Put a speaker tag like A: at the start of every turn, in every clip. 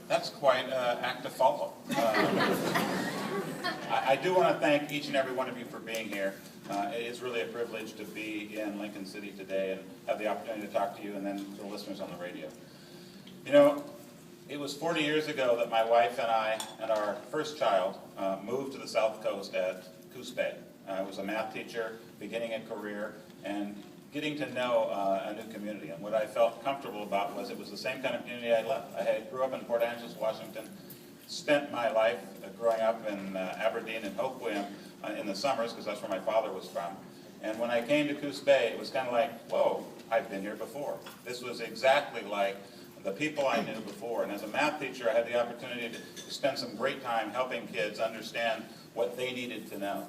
A: That's quite an act to follow. I do want to thank each and every one of you for being here. It is really a privilege to be in Lincoln City today and have the opportunity to talk to you and then the listeners on the radio. You know, it was 40 years ago that my wife and I and our first child moved to the South Coast at Coos Bay. I was a math teacher, beginning a career, and getting to know a new community. And what I felt comfortable about was it was the same kind of community I left. I grew up in Port Angeles, Washington, spent my life growing up in Aberdeen and Hope William in the summers, because that's where my father was from. And when I came to Coos Bay, it was kind of like, whoa, I've been here before. This was exactly like the people I knew before. And as a math teacher, I had the opportunity to spend some great time helping kids understand what they needed to know.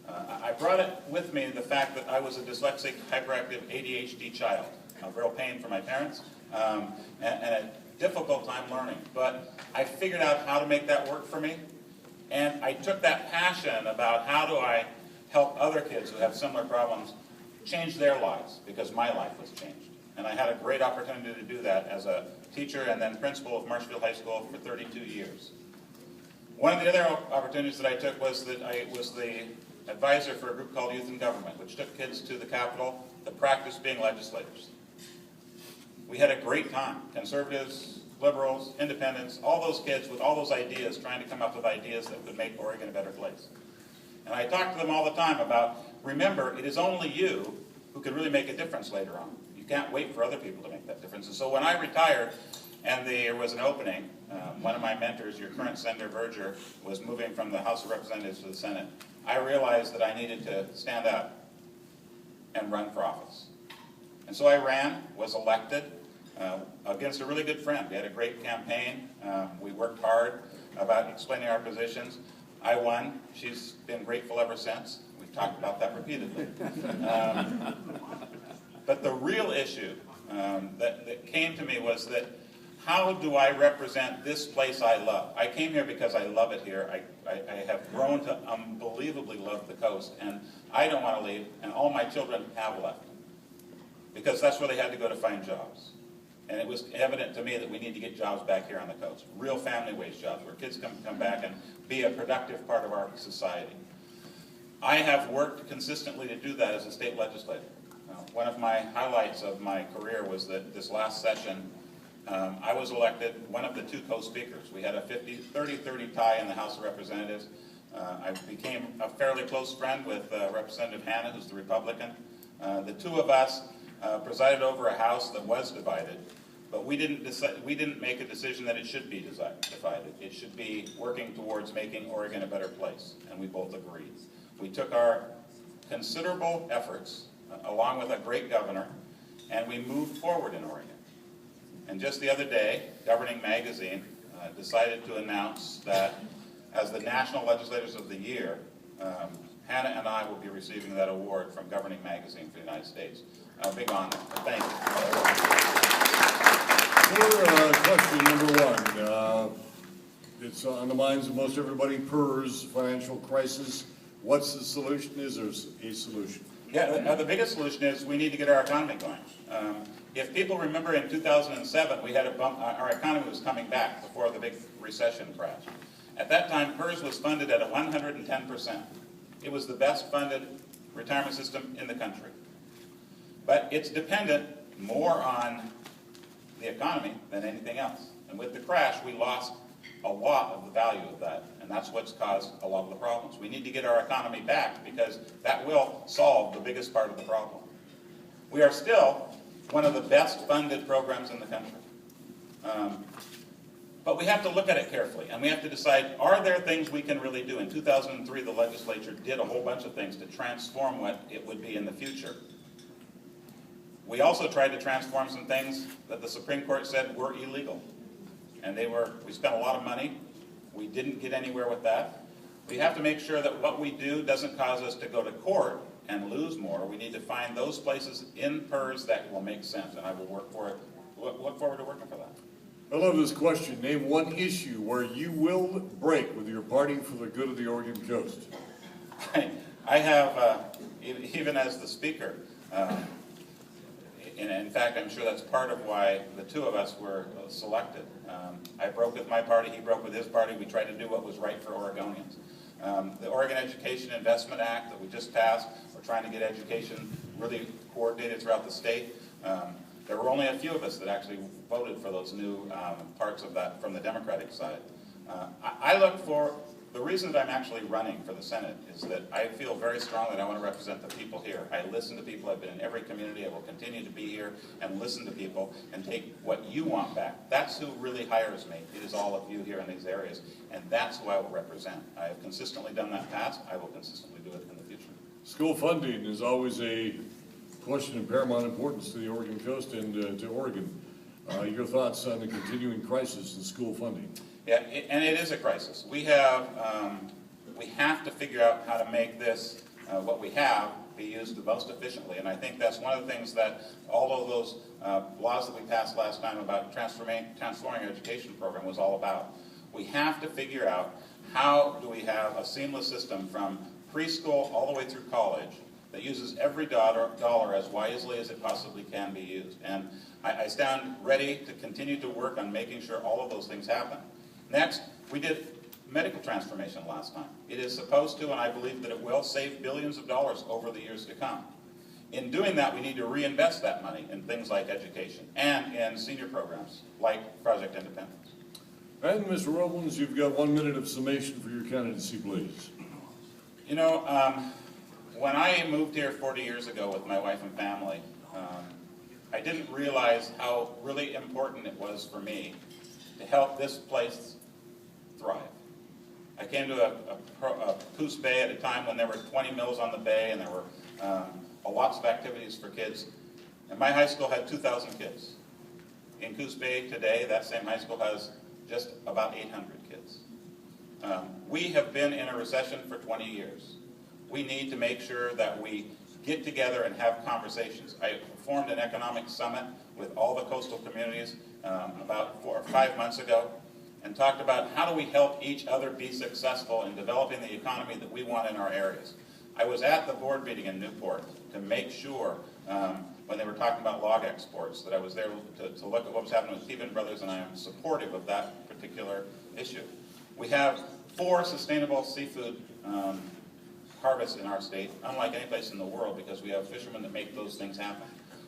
A: I brought it with me, the fact that I was a dyslexic, hyperactive ADHD child. A real pain for my parents, and a difficult time learning. But I figured out how to make that work for me. And I took that passion about how do I help other kids who have similar problems change their lives, because my life was changed. And I had a great opportunity to do that as a teacher and then principal of Marshfield High School for 32 years. One of the other opportunities that I took was that I was the advisor for a group called Youth in Government, which took kids to the Capitol to practice being legislators. We had a great time. Conservatives, liberals, independents, all those kids with all those ideas, trying to come up with ideas that would make Oregon a better place. And I talk to them all the time about, remember, it is only you who can really make a difference later on. You can't wait for other people to make that difference. And so when I retired and there was an opening, one of my mentors, your current Senator Berger, was moving from the House of Representatives to the Senate, I realized that I needed to stand up and run for office. And so I ran, was elected, against a really good friend. We had a great campaign. We worked hard about explaining our positions. I won. She's been grateful ever since. We've talked about that repeatedly. But the real issue that came to me was that, how do I represent this place I love? I came here because I love it here. I have grown to unbelievably love the coast, and I don't want to leave, and all my children have left, because that's where they had to go to find jobs. And it was evident to me that we need to get jobs back here on the coast, real family wage jobs, where kids can come back and be a productive part of our society. I have worked consistently to do that as a state legislator. One of my highlights of my career was that this last session, I was elected one of the two co-speakers. We had a 30-30 tie in the House of Representatives. I became a fairly close friend with Representative Hanna, who's the Republican. The two of us presided over a House that was divided, but we didn't make a decision that it should be divided. It should be working towards making Oregon a better place, and we both agreed. We took our considerable efforts, along with a great governor, and we moved forward in Oregon. And just the other day, Governing Magazine decided to announce that as the National Legislators of the Year, Hannah and I will be receiving that award from Governing Magazine for the United States. A big honor. Thank you.
B: Question number one. It's on the minds of most everybody. PERS, financial crisis. What's the solution? Is there a solution?
A: Yeah, the biggest solution is we need to get our economy going. If people remember, in 2007, we had a bump. Our economy was coming back before the big recession crash. At that time, PERS was funded at 110%. It was the best funded retirement system in the country. But it's dependent more on the economy than anything else. And with the crash, we lost a lot of the value of that. And that's what's caused a lot of the problems. We need to get our economy back, because that will solve the biggest part of the problem. We are still one of the best funded programs in the country. But we have to look at it carefully, and we have to decide, are there things we can really do? In 2003, the legislature did a whole bunch of things to transform what it would be in the future. We also tried to transform some things that the Supreme Court said were illegal. And we spent a lot of money. We didn't get anywhere with that. We have to make sure that what we do doesn't cause us to go to court and lose more. We need to find those places in PERS that will make sense, and I will look forward to working for that.
B: I love this question. Name one issue where you will break with your party for the good of the Oregon coast.
A: I have, even as the speaker, and in fact, I'm sure that's part of why the two of us were selected. I broke with my party, he broke with his party. We tried to do what was right for Oregonians. The Oregon Education Investment Act that we just passed, we're trying to get education really coordinated throughout the state. There were only a few of us that actually voted for those new parts of that from the Democratic side. I look for, the reason that I'm actually running for the Senate is that I feel very strongly that I want to represent the people here. I listen to people. I've been in every community. I will continue to be here and listen to people and take what you want back. That's who really hires me. It is all of you here in these areas, and that's who I will represent. I have consistently done that past. I will consistently do it in the future.
B: School funding is always a question of paramount importance to the Oregon coast and to Oregon. Your thoughts on the continuing crisis in school funding?
A: Yeah, and it is a crisis. We have to figure out how to make this, what we have, be used the most efficiently. And I think that's one of the things that all of those laws that we passed last time about transforming our education program was all about. We have to figure out how do we have a seamless system from preschool all the way through college that uses every dollar as wisely as it possibly can be used. And I stand ready to continue to work on making sure all of those things happen. Next, we did medical transformation last time. It is supposed to, and I believe that it will, save billions of dollars over the years to come. In doing that, we need to reinvest that money in things like education and in senior programs like Project Independence.
B: And Mr. Roblin, you've got 1 minute of summation for your candidacy, please.
A: You know, when I moved here 40 years ago with my wife and family, I didn't realize how really important it was for me to help this place thrive. I came to a Coos Bay at a time when there were 20 mills on the bay and there were lots of activities for kids. And my high school had 2,000 kids. In Coos Bay today, that same high school has just about 800 kids. We have been in a recession for 20 years. We need to make sure that we get together and have conversations. I formed an economic summit with all the coastal communities about 4 or 5 months ago and talked about how do we help each other be successful in developing the economy that we want in our areas. I was at the board meeting in Newport to make sure when they were talking about log exports that I was there to look at what was happening with Peavin Brothers, and I am supportive of that particular issue. We have 4 sustainable seafood harvests in our state, unlike any place in the world, because we have fishermen that make those things happen.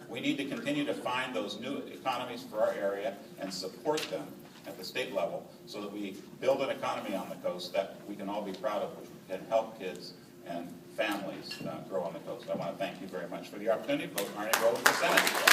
A: We need to continue to find those new economies for our area and support them at the state level so that we build an economy on the coast that we can all be proud of, which can help kids and families grow on the coast. I want to thank you very much for the opportunity to vote Arnie Roblan for Senate.